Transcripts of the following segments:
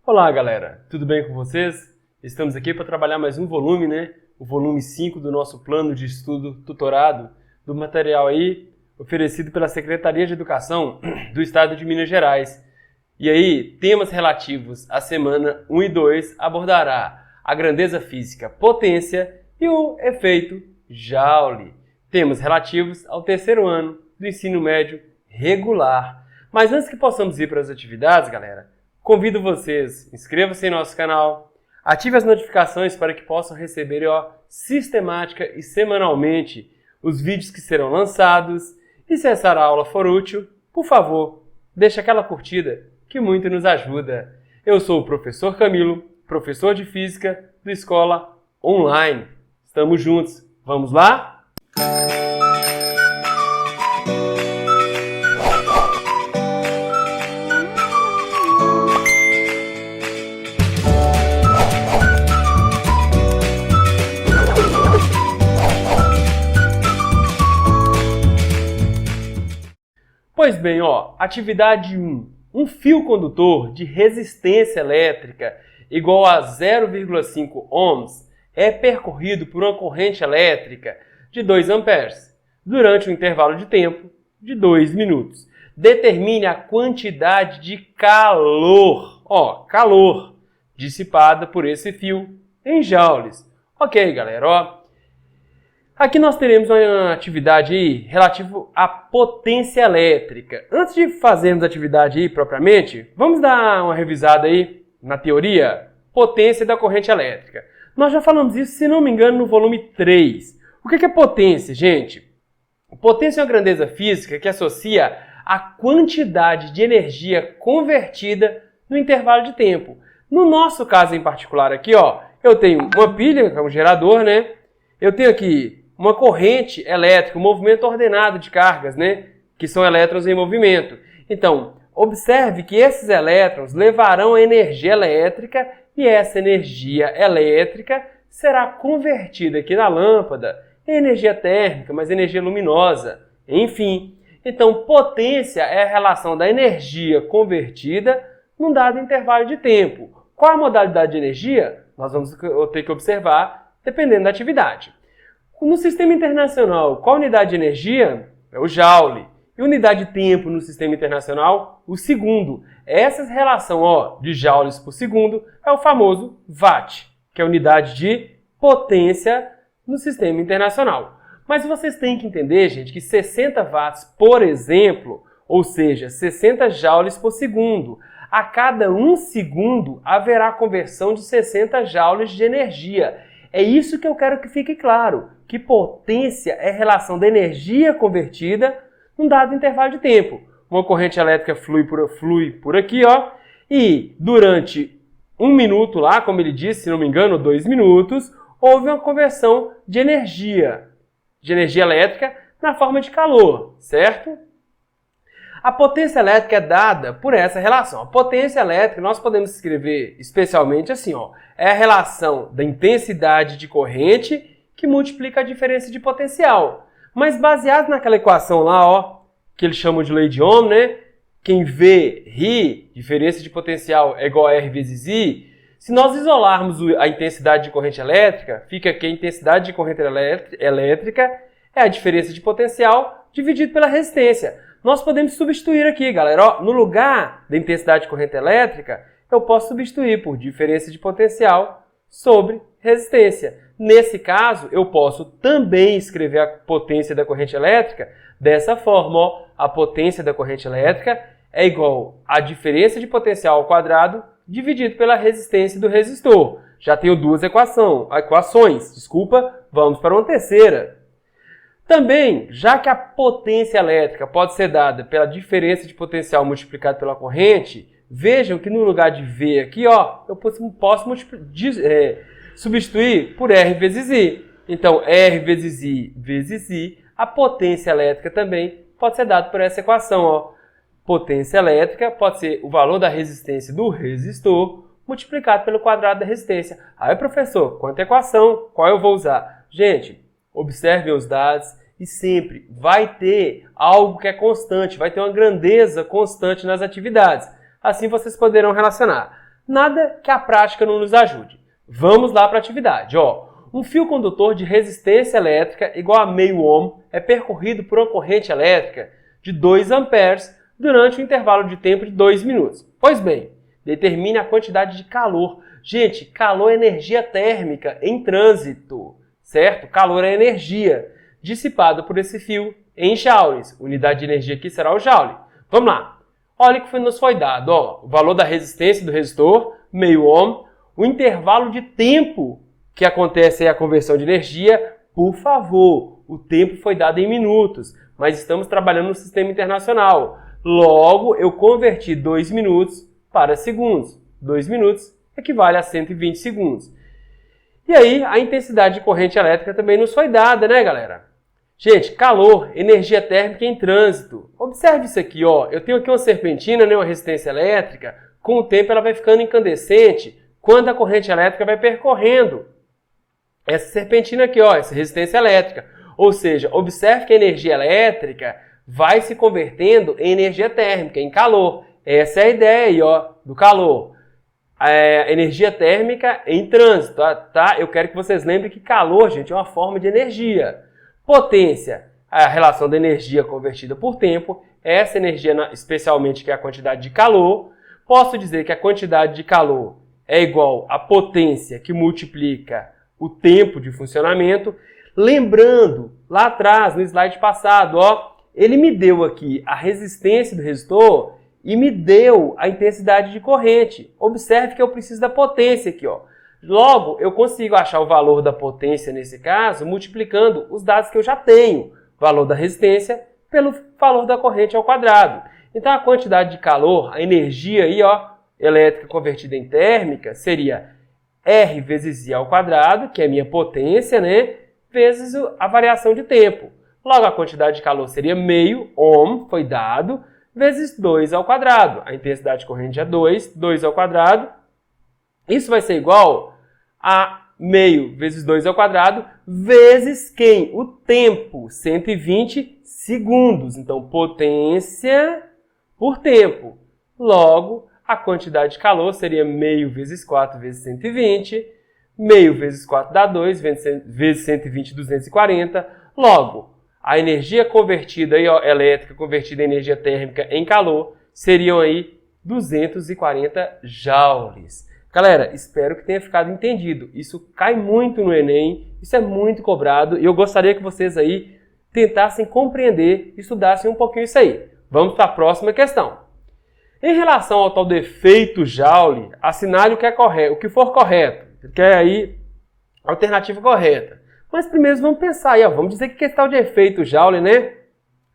Olá galera, tudo bem com vocês? Estamos aqui para trabalhar mais um volume, né? O volume 5 do nosso plano de estudo tutorado do material aí oferecido pela Secretaria de Educação do Estado de Minas Gerais. E aí, temas relativos à semana 1 e 2 abordará a grandeza física, potência e o efeito Joule. Temas relativos ao terceiro ano do ensino médio regular. Mas antes que possamos ir para as atividades, galera, convido vocês, inscrevam-se em nosso canal, ative as notificações para que possam receber sistemática e semanalmente os vídeos que serão lançados. E se essa aula for útil, por favor, deixe aquela curtida que muito nos ajuda. Eu sou o professor Camilo, professor de Física do Escola Online. Estamos juntos. Vamos lá? Pois bem, atividade 1. Um fio condutor de resistência elétrica igual a 0,5 ohms é percorrido por uma corrente elétrica de 2 amperes durante um intervalo de tempo de 2 minutos. Determine a quantidade de calor, calor dissipada por esse fio em joules. Ok, galera, aqui nós teremos uma atividade aí relativa à potência elétrica. Antes de fazermos a atividade aí propriamente, vamos dar uma revisada aí na teoria potência da corrente elétrica. Nós já falamos isso, se não me engano, no volume 3. O que é potência, gente? Potência é uma grandeza física que associa a quantidade de energia convertida no intervalo de tempo. No nosso caso em particular aqui, eu tenho uma pilha, que é um gerador, né? Eu tenho aqui uma corrente elétrica, um movimento ordenado de cargas, né? Que são elétrons em movimento. Então, observe que esses elétrons levarão a energia elétrica e essa energia elétrica será convertida aqui na lâmpada em energia térmica, mas energia luminosa, enfim. Então, potência é a relação da energia convertida num dado intervalo de tempo. Qual a modalidade de energia? Nós vamos ter que observar dependendo da atividade. No sistema internacional, qual unidade de energia? É o Joule. E unidade de tempo no sistema internacional? O segundo. Essa relação de joules por segundo é o famoso watt, que é a unidade de potência no sistema internacional. Mas vocês têm que entender, gente, que 60 watts, por exemplo, ou seja, 60 joules por segundo, a cada 1 segundo haverá conversão de 60 joules de energia. É isso que eu quero que fique claro, que potência é a relação da energia convertida num dado intervalo de tempo. Uma corrente elétrica flui por aqui, e durante 1 minuto lá, como ele disse, se não me engano, 2 minutos, houve uma conversão de energia elétrica na forma de calor, certo? A potência elétrica é dada por essa relação. A potência elétrica nós podemos escrever especialmente assim, é a relação da intensidade de corrente que multiplica a diferença de potencial. Mas baseado naquela equação lá, que eles chamam de lei de Ohm, né? Quem vê, ri, diferença de potencial é igual a R vezes I. Se nós isolarmos a intensidade de corrente elétrica, fica que a intensidade de corrente elétrica é a diferença de potencial dividido pela resistência. Nós podemos substituir aqui, galera. No lugar da intensidade de corrente elétrica, eu posso substituir por diferença de potencial sobre resistência. Nesse caso, eu posso também escrever a potência da corrente elétrica dessa forma. A potência da corrente elétrica é igual a diferença de potencial ao quadrado dividido pela resistência do resistor. Já tenho duas equações. Vamos para uma terceira. Também, já que a potência elétrica pode ser dada pela diferença de potencial multiplicado pela corrente, vejam que no lugar de V aqui, eu posso substituir por R vezes I. Então, R vezes I, a potência elétrica também pode ser dada por essa equação. Potência elétrica pode ser o valor da resistência do resistor multiplicado pelo quadrado da resistência. Aí, professor, quanta equação? Qual eu vou usar? Gente, observem os dados e sempre vai ter algo que é constante, vai ter uma grandeza constante nas atividades. Assim vocês poderão relacionar. Nada que a prática não nos ajude. Vamos lá para a atividade. Um fio condutor de resistência elétrica igual a meio ohm é percorrido por uma corrente elétrica de 2 amperes durante um intervalo de tempo de 2 minutos. Pois bem, determine a quantidade de calor. Gente, calor é energia térmica em trânsito, certo? Calor é energia dissipada por esse fio em joules. Unidade de energia aqui será o joule. Vamos lá. Olha o que nos foi dado. O valor da resistência do resistor, meio ohm, o intervalo de tempo que acontece aí a conversão de energia. Por favor, o tempo foi dado em minutos, mas estamos trabalhando no sistema internacional. Logo, eu converti 2 minutos para segundos. 2 minutos equivale a 120 segundos. E aí, a intensidade de corrente elétrica também nos foi dada, né, galera? Gente, calor, energia térmica em trânsito. Observe isso aqui, Eu tenho aqui uma serpentina, né, uma resistência elétrica. Com o tempo ela vai ficando incandescente quando a corrente elétrica vai percorrendo essa serpentina aqui, essa resistência elétrica. Ou seja, observe que a energia elétrica vai se convertendo em energia térmica, em calor. Essa é a ideia aí, do calor. Energia térmica em trânsito, tá? Eu quero que vocês lembrem que calor, gente, é uma forma de energia. Potência, a relação da energia convertida por tempo. Essa energia, especialmente, que é a quantidade de calor. Posso dizer que a quantidade de calor é igual à potência que multiplica o tempo de funcionamento. Lembrando, lá atrás, no slide passado, ele me deu aqui a resistência do resistor e me deu a intensidade de corrente. Observe que eu preciso da potência aqui, Logo, eu consigo achar o valor da potência, nesse caso, multiplicando os dados que eu já tenho. Valor da resistência pelo valor da corrente ao quadrado. Então, a quantidade de calor, a energia aí, elétrica convertida em térmica, seria R vezes I ao quadrado, que é a minha potência, né? Vezes a variação de tempo. Logo, a quantidade de calor seria meio ohm, foi dado, vezes 2 ao quadrado. A intensidade de corrente é 2, 2 ao quadrado. Isso vai ser igual a meio vezes 2 ao quadrado, vezes quem? O tempo, 120 segundos. Então, potência por tempo. Logo, a quantidade de calor seria meio vezes 4 vezes 120. Meio vezes 4 dá 2, vezes 120, 240. Logo, a energia convertida, elétrica convertida em energia térmica em calor, seriam aí 240 joules. Galera, espero que tenha ficado entendido. Isso cai muito no Enem, isso é muito cobrado e eu gostaria que vocês aí tentassem compreender e estudassem um pouquinho isso aí. Vamos para a próxima questão. Em relação ao tal do efeito Joule, assinale o que é correto, o que for correto. Que é aí a alternativa correta. Mas primeiro vamos pensar aí, vamos dizer que é tal de efeito Joule, né?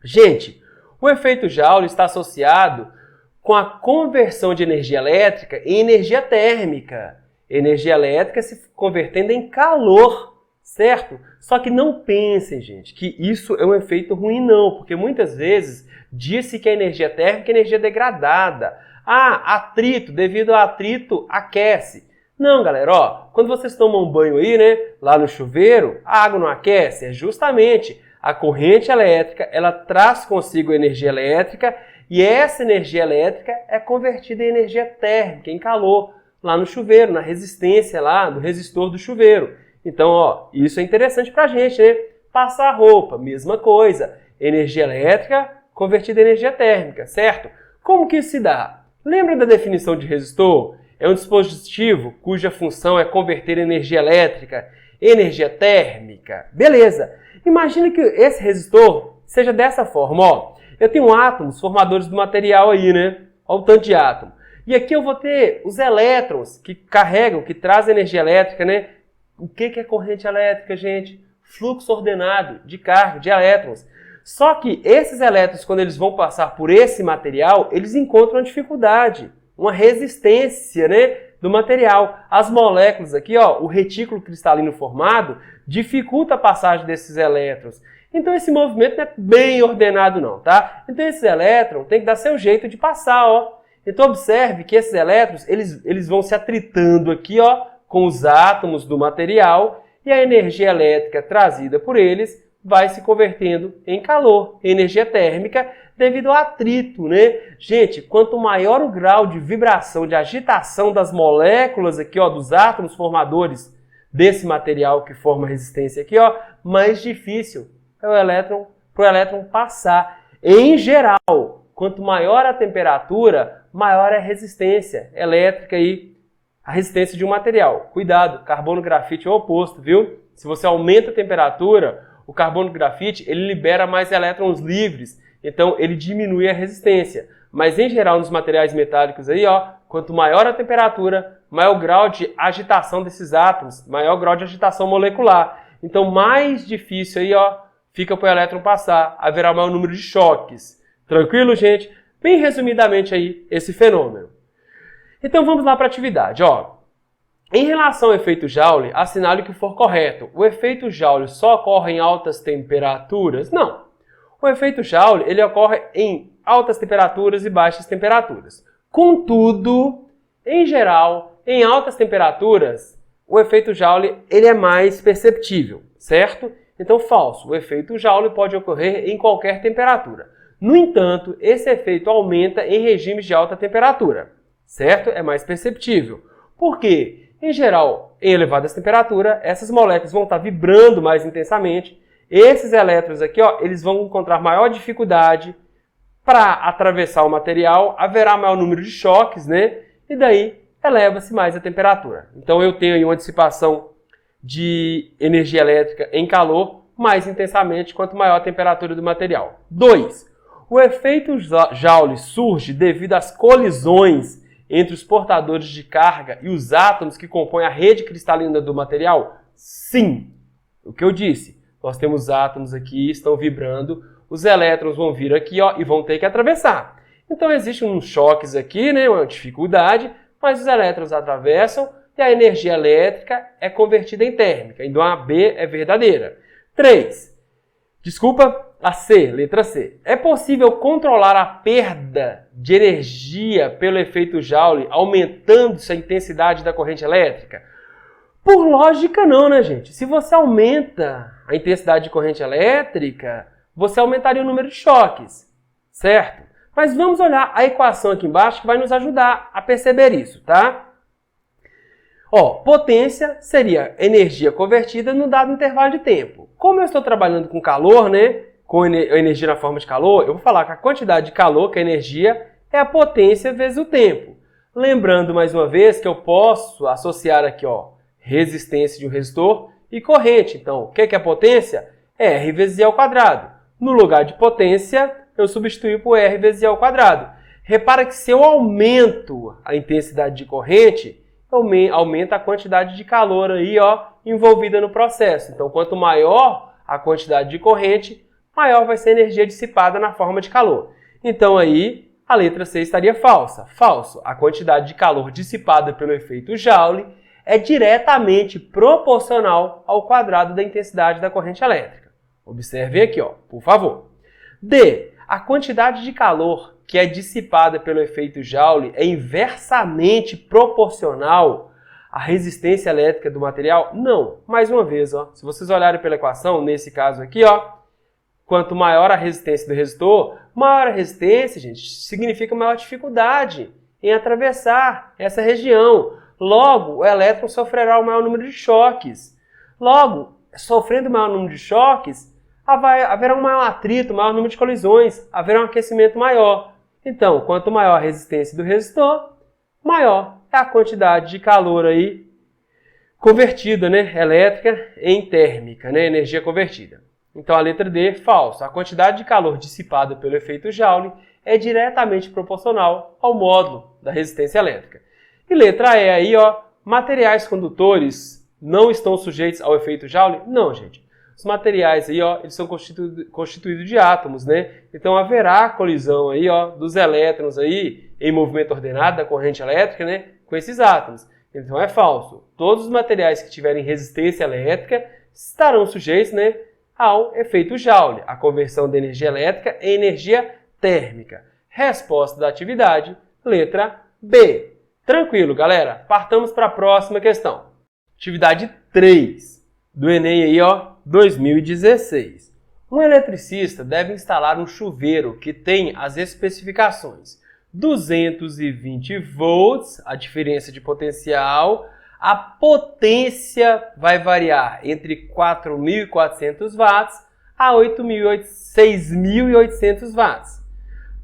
Gente, o efeito Joule está associado com a conversão de energia elétrica em energia térmica. Energia elétrica se convertendo em calor, certo? Só que não pensem, gente, que isso é um efeito ruim, não. Porque muitas vezes diz-se que a energia térmica é energia degradada. Atrito, devido ao atrito, aquece. Não, galera, quando vocês tomam um banho aí, né, lá no chuveiro, a água não aquece. É justamente a corrente elétrica, ela traz consigo energia elétrica e essa energia elétrica é convertida em energia térmica, em calor, lá no chuveiro, na resistência lá do resistor do chuveiro. Então, isso é interessante pra gente, né? Passar roupa, mesma coisa. Energia elétrica convertida em energia térmica, certo? Como que isso se dá? Lembra da definição de resistor? É um dispositivo cuja função é converter energia elétrica em energia térmica. Beleza. Imagina que esse resistor seja dessa forma, Eu tenho átomos formadores do material aí, né? Olha o tanto de átomo. E aqui eu vou ter os elétrons que carregam, que trazem energia elétrica, né? O que é corrente elétrica, gente? Fluxo ordenado de carga, de elétrons. Só que esses elétrons, quando eles vão passar por esse material, eles encontram uma dificuldade, uma resistência, né, do material. As moléculas aqui, o retículo cristalino formado, dificulta a passagem desses elétrons. Então esse movimento não é bem ordenado não, tá? Então esses elétrons têm que dar seu jeito de passar, Então observe que esses elétrons, eles vão se atritando aqui, com os átomos do material e a energia elétrica trazida por eles vai se convertendo em calor, em energia térmica, devido ao atrito, né? Gente, quanto maior o grau de vibração, de agitação das moléculas aqui, ó, dos átomos formadores desse material que forma a resistência aqui, ó, mais difícil é para o elétron passar. Em geral, quanto maior a temperatura, maior é a resistência elétrica aí, a resistência de um material. Cuidado, carbono grafite é o oposto, viu? Se você aumenta a temperatura, o carbono grafite, ele libera mais elétrons livres, então ele diminui a resistência. Mas em geral, nos materiais metálicos aí, ó, quanto maior a temperatura, maior o grau de agitação desses átomos, maior o grau de agitação molecular. Então mais difícil aí, ó, fica para o elétron passar, haverá maior número de choques. Tranquilo, gente? Bem resumidamente aí, esse fenômeno. Então vamos lá para a atividade, ó. Em relação ao efeito Joule, assinale o que for correto. O efeito Joule só ocorre em altas temperaturas? Não. O efeito Joule, ele ocorre em altas temperaturas e baixas temperaturas. Contudo, em geral, em altas temperaturas, o efeito Joule, ele é mais perceptível, certo? Então, falso. O efeito Joule pode ocorrer em qualquer temperatura. No entanto, esse efeito aumenta em regimes de alta temperatura, certo? É mais perceptível. Por quê? Em geral, em elevadas temperaturas, essas moléculas vão estar vibrando mais intensamente. Esses elétrons aqui, ó, eles vão encontrar maior dificuldade para atravessar o material, haverá maior número de choques, né? E daí eleva-se mais a temperatura. Então eu tenho aí uma dissipação de energia elétrica em calor mais intensamente quanto maior a temperatura do material. 2. O efeito Joule surge devido às colisões entre os portadores de carga e os átomos que compõem a rede cristalina do material? Sim. O que eu disse, nós temos átomos aqui, estão vibrando, os elétrons vão vir aqui, ó, e vão ter que atravessar. Então existem uns choques aqui, né, uma dificuldade, mas os elétrons atravessam e a energia elétrica é convertida em térmica. Então a B é verdadeira. 3. A C, letra C. É possível controlar a perda de energia pelo efeito Joule, aumentando-se a intensidade da corrente elétrica? Por lógica não, né, gente? Se você aumenta a intensidade de corrente elétrica, você aumentaria o número de choques, certo? Mas vamos olhar a equação aqui embaixo que vai nos ajudar a perceber isso, tá? Ó, potência seria energia convertida no dado intervalo de tempo. Como eu estou trabalhando com calor, né? Com energia na forma de calor, eu vou falar que a quantidade de calor, que é a energia, é a potência vezes o tempo. Lembrando mais uma vez que eu posso associar aqui, ó, resistência de um resistor e corrente. Então, o que é a potência? É R vezes I ao quadrado. No lugar de potência, eu substituo por R vezes I ao quadrado. Repara que se eu aumento a intensidade de corrente, aumenta a quantidade de calor aí, ó, envolvida no processo. Então, quanto maior a quantidade de corrente, maior vai ser a energia dissipada na forma de calor. Então aí a letra C estaria falsa. Falso. A quantidade de calor dissipada pelo efeito Joule é diretamente proporcional ao quadrado da intensidade da corrente elétrica. Observe aqui, ó, por favor. D. A quantidade de calor que é dissipada pelo efeito Joule é inversamente proporcional à resistência elétrica do material? Não. Mais uma vez, ó, se vocês olharem pela equação, nesse caso aqui, ó, quanto maior a resistência do resistor, maior a resistência, gente, significa maior dificuldade em atravessar essa região. Logo, o elétron sofrerá o maior número de choques. Logo, sofrendo o maior número de choques, haverá um maior atrito, um maior número de colisões, haverá um aquecimento maior. Então, quanto maior a resistência do resistor, maior é a quantidade de calor aí convertida, né, elétrica em térmica, né, energia convertida. Então a letra D, falso. A quantidade de calor dissipada pelo efeito Joule é diretamente proporcional ao módulo da resistência elétrica. E letra E aí, ó, materiais condutores não estão sujeitos ao efeito Joule? Não, gente. Os materiais aí, ó, eles são constituídos de átomos, né? Então haverá colisão aí, ó, dos elétrons aí em movimento ordenado da corrente elétrica, né, com esses átomos. Então é falso. Todos os materiais que tiverem resistência elétrica estarão sujeitos, né, ao efeito Joule, a conversão de energia elétrica em energia térmica. Resposta da atividade, letra B. Tranquilo, galera? Partamos para a próxima questão. Atividade 3 do Enem aí, ó, 2016. Um eletricista deve instalar um chuveiro que tem as especificações 220 volts, a diferença de potencial, a potência vai variar entre 4.400 watts a 6.800 watts.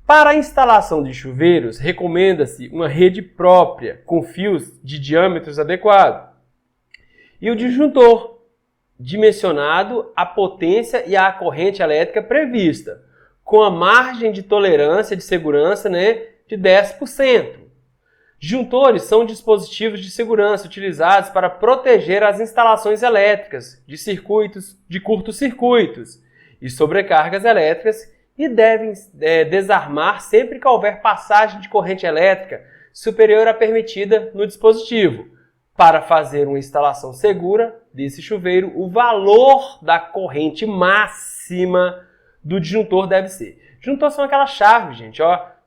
Para a instalação de chuveiros, recomenda-se uma rede própria com fios de diâmetros adequados e o disjuntor dimensionado à potência e à corrente elétrica prevista, com a margem de tolerância de segurança, de 10%. Disjuntores são dispositivos de segurança utilizados para proteger as instalações elétricas de circuitos de curtos-circuitos e sobrecargas elétricas e devem desarmar sempre que houver passagem de corrente elétrica superior à permitida no dispositivo. Para fazer uma instalação segura desse chuveiro, o valor da corrente máxima do disjuntor deve ser. Disjuntor são aquelas chaves, gente,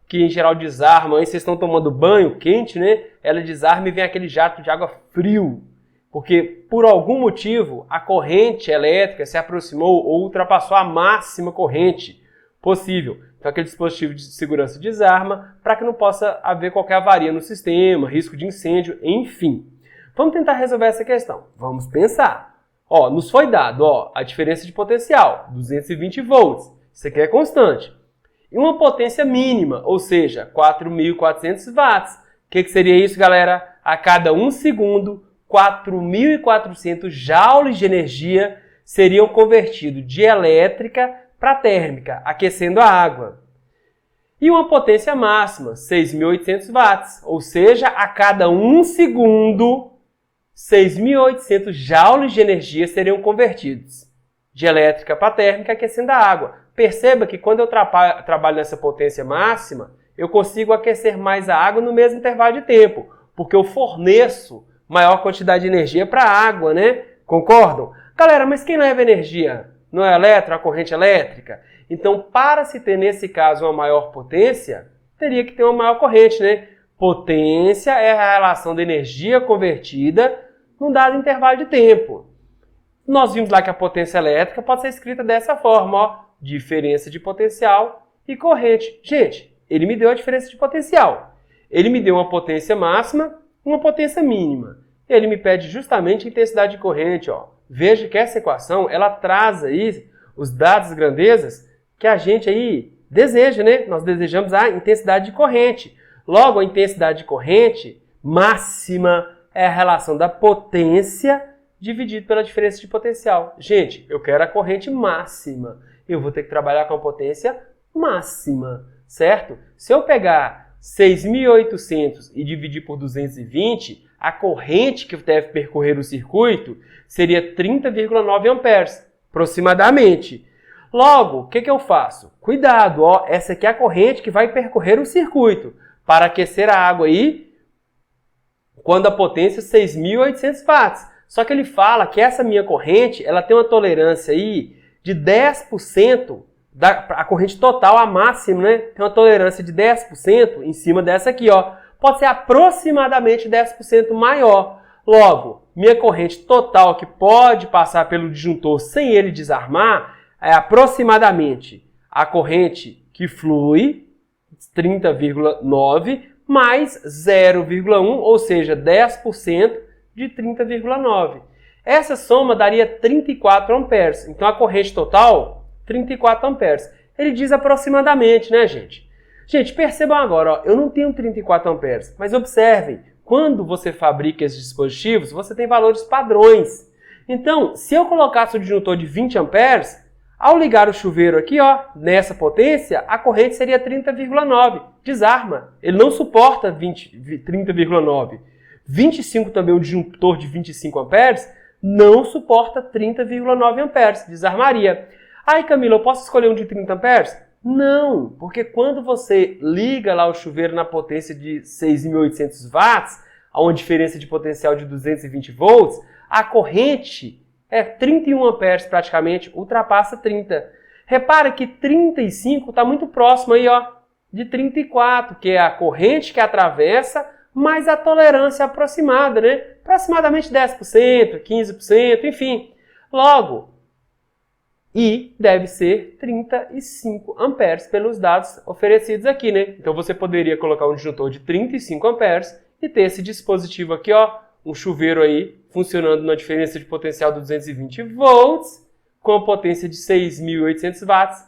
que em geral desarmam. Aí vocês estão tomando banho quente, Ela desarma e vem aquele jato de água frio. Porque, por algum motivo, a corrente elétrica se aproximou ou ultrapassou a máxima corrente possível. Então, aquele dispositivo de segurança desarma para que não possa haver qualquer avaria no sistema, risco de incêndio, enfim. Vamos tentar resolver essa questão. Vamos pensar. Nos foi dado a diferença de potencial, 220 volts. Isso aqui é constante. E uma potência mínima, ou seja, 4.400 watts. O que seria isso, galera? A cada 1 segundo, 4.400 joules de energia seriam convertidos de elétrica para térmica, aquecendo a água. E uma potência máxima, 6.800 watts, ou seja, a cada 1 segundo, 6.800 joules de energia seriam convertidos de elétrica para térmica, aquecendo a água. Perceba que quando eu trabalho nessa potência máxima, eu consigo aquecer mais a água no mesmo intervalo de tempo, porque eu forneço maior quantidade de energia para a água, Concordam? Galera, mas quem leva energia? Não é a corrente elétrica? Então, para se ter nesse caso uma maior potência, teria que ter uma maior corrente, Potência é a relação da energia convertida num dado intervalo de tempo. Nós vimos lá que a potência elétrica pode ser escrita dessa forma, diferença de potencial e corrente. Gente, ele me deu a diferença de potencial. Ele me deu uma potência máxima, uma potência mínima. Ele me pede justamente a intensidade de corrente. Veja que essa equação, ela traz aí os dados, as grandezas que a gente aí deseja, Nós desejamos a intensidade de corrente. Logo, a intensidade de corrente máxima é a relação da potência dividido pela diferença de potencial. Gente, eu quero a corrente máxima. Eu vou ter que trabalhar com a potência máxima, certo? Se eu pegar 6.800 e dividir por 220, a corrente que deve percorrer o circuito seria 30,9 amperes, aproximadamente. Logo, o que eu faço? Cuidado, essa aqui é a corrente que vai percorrer o circuito para aquecer a água aí quando a potência é 6.800 watts. Só que ele fala que essa minha corrente, ela tem uma tolerância aí de 10%, a corrente total, a máxima, tem uma tolerância de 10% em cima dessa aqui, Pode ser aproximadamente 10% maior. Logo, minha corrente total que pode passar pelo disjuntor sem ele desarmar é aproximadamente a corrente que flui, 30,9, mais 0,1, ou seja, 10% de 30,9. Essa soma daria 34 amperes. Então, a corrente total, 34 amperes. Ele diz aproximadamente, gente? Gente, percebam agora, eu não tenho 34 amperes, mas observem, quando você fabrica esses dispositivos, você tem valores padrões. Então, se eu colocasse o disjuntor de 20 amperes, ao ligar o chuveiro aqui, nessa potência, a corrente seria 30,9. Desarma. Ele não suporta 30,9. 25 também, o disjuntor de 25 amperes, não suporta 30,9 amperes. Desarmaria. Camila, eu posso escolher um de 30 amperes? Não, porque quando você liga lá o chuveiro na potência de 6.800 watts, a uma diferença de potencial de 220 volts, a corrente é 31 amperes praticamente, ultrapassa 30. Repara que 35 está muito próximo aí, de 34, que é a corrente que atravessa, mais a tolerância aproximada, Aproximadamente 10%, 15%, enfim. Logo, E deve ser 35 amperes pelos dados oferecidos aqui, né? Então você poderia colocar um disjuntor de 35 amperes e ter esse dispositivo aqui, ó, um chuveiro aí, funcionando na diferença de potencial de 220 volts, com potência de 6.800 watts,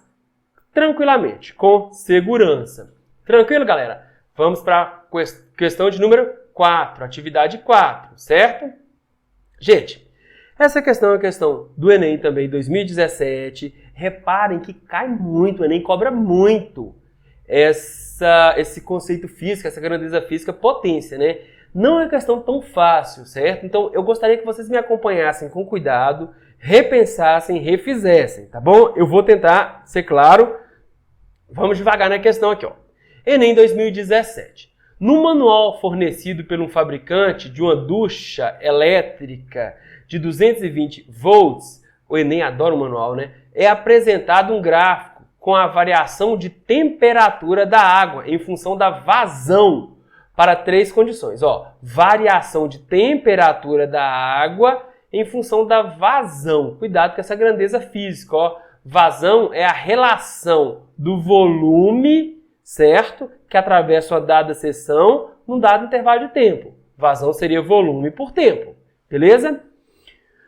tranquilamente, com segurança. Tranquilo, galera? Vamos para a questão de número 4, atividade 4, certo? Gente, essa questão é uma questão do Enem também, 2017. Reparem que cai muito, o Enem cobra muito esse conceito físico, essa grandeza física, potência, né? Não é questão tão fácil, certo? Então, eu gostaria que vocês me acompanhassem com cuidado, repensassem, refizessem, tá bom? Eu vou tentar ser claro. Vamos devagar na questão aqui, ó. Enem 2017. No manual fornecido por um fabricante de uma ducha elétrica de 220 volts, o Enem adora o manual, né? É apresentado um gráfico com a variação de temperatura da água em função da vazão para 3 condições. Ó, variação de temperatura da água em função da vazão. Cuidado com essa grandeza física, ó. Vazão é a relação do volume, certo? Que atravessa uma dada seção num dado intervalo de tempo. Vazão seria volume por tempo, beleza?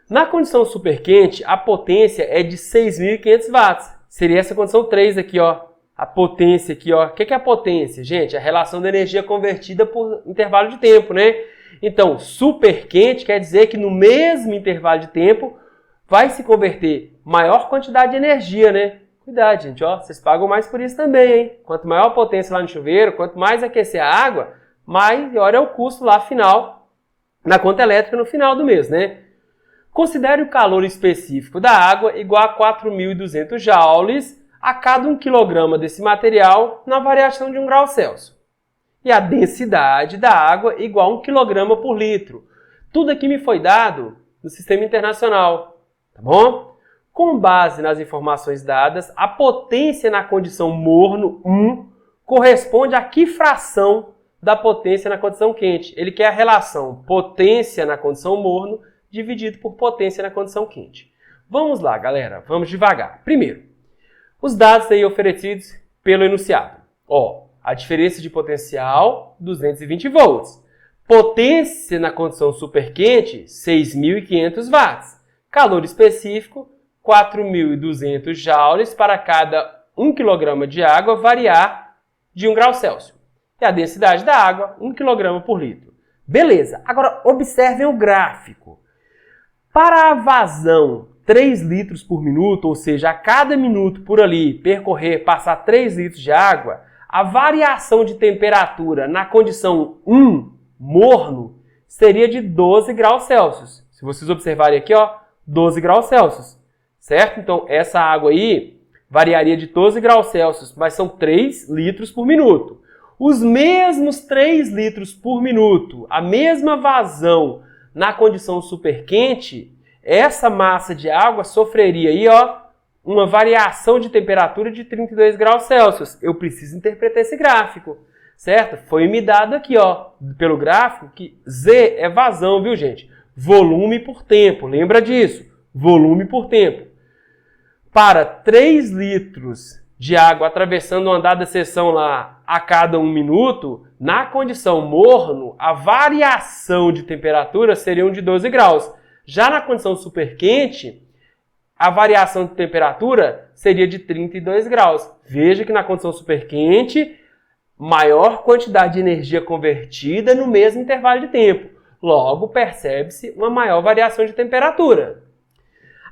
Na condição superquente, a potência é de 6.500 watts. Seria essa condição 3 aqui, ó. A potência aqui, ó. O que é a potência, gente? A relação da energia convertida por intervalo de tempo, né? Então, superquente quer dizer que no mesmo intervalo de tempo vai se converter maior quantidade de energia, né? Cuidado, gente, ó. Vocês pagam mais por isso também, hein? Quanto maior a potência lá no chuveiro, quanto mais aquecer a água, maior é o custo lá final, na conta elétrica no final do mês, né? Considere o calor específico da água igual a 4.200 joules a cada 1 kg desse material na variação de 1 grau Celsius. E a densidade da água igual a 1 kg por litro. Tudo aqui me foi dado no Sistema Internacional, tá bom? Com base nas informações dadas, a potência na condição morno 1 corresponde a que fração da potência na condição quente? Ele quer a relação potência na condição morno dividido por potência na condição quente. Vamos lá, galera, vamos devagar. Primeiro, os dados aí oferecidos pelo enunciado. Ó, a diferença de potencial, 220 volts. Potência na condição superquente, 6.500 watts. Calor específico, 4.200 joules para cada 1 kg de água variar de 1 grau Celsius. E a densidade da água, 1 kg por litro. Beleza, agora observem o gráfico. Para a vazão 3 litros por minuto, ou seja, a cada minuto por ali percorrer, passar 3 litros de água, a variação de temperatura na condição 1, morno, seria de 12 graus Celsius. Se vocês observarem aqui, ó, 12 graus Celsius, certo? Então, essa água aí variaria de 12 graus Celsius, mas são 3 litros por minuto. Os mesmos 3 litros por minuto, a mesma vazão na condição superquente, essa massa de água sofreria aí, ó, uma variação de temperatura de 32 graus Celsius. Eu preciso interpretar esse gráfico, certo? Foi me dado aqui, ó, pelo gráfico, que Z é vazão, viu, gente? Volume por tempo, lembra disso? Volume por tempo. Para 3 litros de água atravessando uma dada seção lá a cada 1 minuto, na condição morno, a variação de temperatura seria de 12 graus. Já na condição superquente, a variação de temperatura seria de 32 graus. Veja que na condição superquente, maior quantidade de energia convertida no mesmo intervalo de tempo. Logo, percebe-se uma maior variação de temperatura.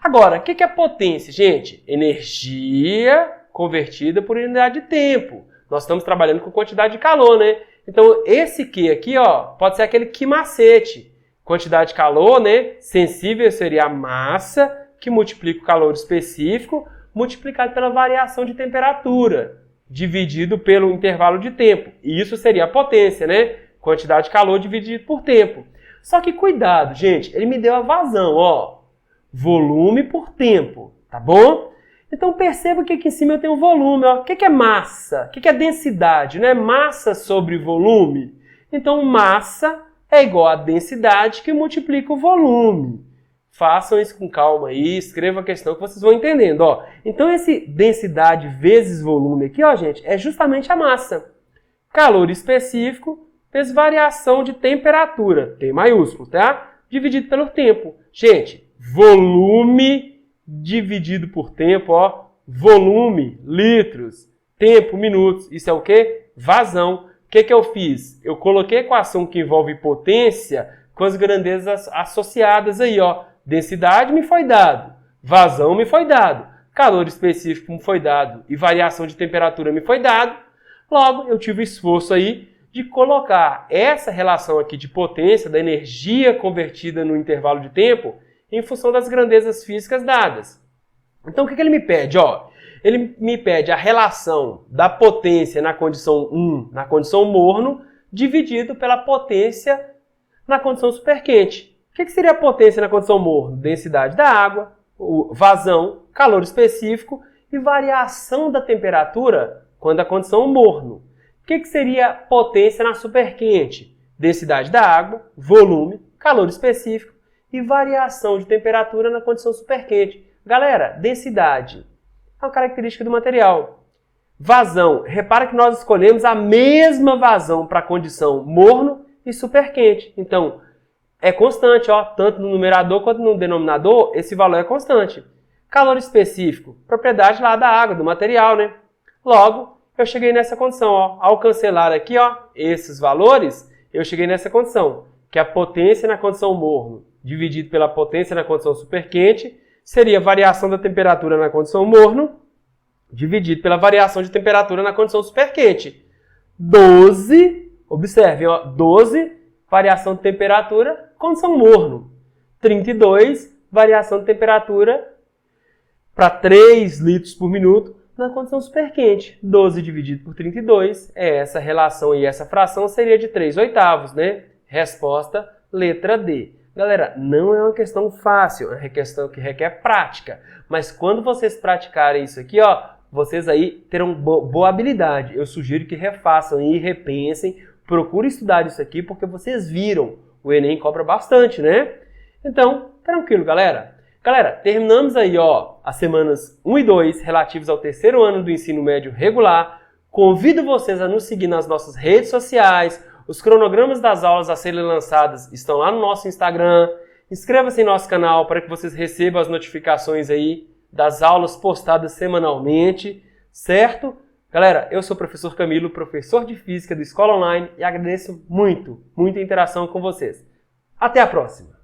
Agora, o que é potência, gente? Energia convertida por unidade de tempo. Nós estamos trabalhando com quantidade de calor, né? Então, esse Q aqui, ó, pode ser aquele Q macete. Quantidade de calor, né? Sensível seria a massa, que multiplica o calor específico, multiplicado pela variação de temperatura, dividido pelo intervalo de tempo. E isso seria a potência, né? Quantidade de calor dividido por tempo. Só que cuidado, gente, ele me deu a vazão, ó. Volume por tempo, tá bom? Então perceba que aqui em cima eu tenho volume, ó. O que é massa? O que é densidade? Não é massa sobre volume? Então massa é igual a densidade que multiplica o volume. façam isso com calma aí, escrevam a questão que vocês vão entendendo, ó. Então esse densidade vezes volume aqui, ó, gente, é justamente a massa. Calor específico vezes variação de temperatura, T maiúsculo, tá? Dividido pelo tempo. Gente, volume dividido por tempo, ó. Volume, litros, tempo, minutos. Isso é o quê? Vazão. O que eu fiz? Eu coloquei a equação que envolve potência com as grandezas associadas aí, ó. Densidade me foi dado, vazão me foi dado, calor específico me foi dado e variação de temperatura me foi dado. Logo, eu tive o esforço aí de colocar essa relação aqui de potência, da energia convertida no intervalo de tempo, em função das grandezas físicas dadas. Então, o que ele me pede? Ó, ele me pede a relação da potência na condição 1, na condição morno, dividido pela potência na condição superquente. O que seria a potência na condição morno? Densidade da água, vazão, calor específico e variação da temperatura quando a condição morno. O que seria potência na superquente? Densidade da água, volume, calor específico e variação de temperatura na condição superquente. Galera, densidade é uma característica do material. Vazão, repara que nós escolhemos a mesma vazão para a condição morno e superquente. Então, é constante, ó, tanto no numerador quanto no denominador, esse valor é constante. Calor específico, propriedade lá da água, do material, né? Logo, eu cheguei nessa condição, ó. Ao cancelar aqui, ó, esses valores, eu cheguei nessa condição, que a potência na condição morno dividido pela potência na condição superquente seria a variação da temperatura na condição morno dividido pela variação de temperatura na condição superquente. 12, observem, ó, 12, variação de temperatura, condição morno. 32, variação de temperatura para 3 litros por minuto na condição superquente. 12 dividido por 32, essa relação e essa fração seria de 3/8, né? Resposta, letra D. Galera, não é uma questão fácil, é uma questão que requer prática. Mas quando vocês praticarem isso aqui, ó, vocês aí terão boa habilidade. Eu sugiro que refaçam e repensem, procurem estudar isso aqui, porque vocês viram, o Enem cobra bastante, né? Então, tranquilo, galera. Galera, terminamos aí, ó, as semanas 1 e 2 relativas ao terceiro ano do ensino médio regular. Convido vocês a nos seguir nas nossas redes sociais. Os cronogramas das aulas a serem lançadas estão lá no nosso Instagram. Inscreva-se em nosso canal para que vocês recebam as notificações aí das aulas postadas semanalmente, certo? Galera, eu sou o professor Camilo, professor de Física do Escola Online e agradeço muito, muita interação com vocês. Até a próxima!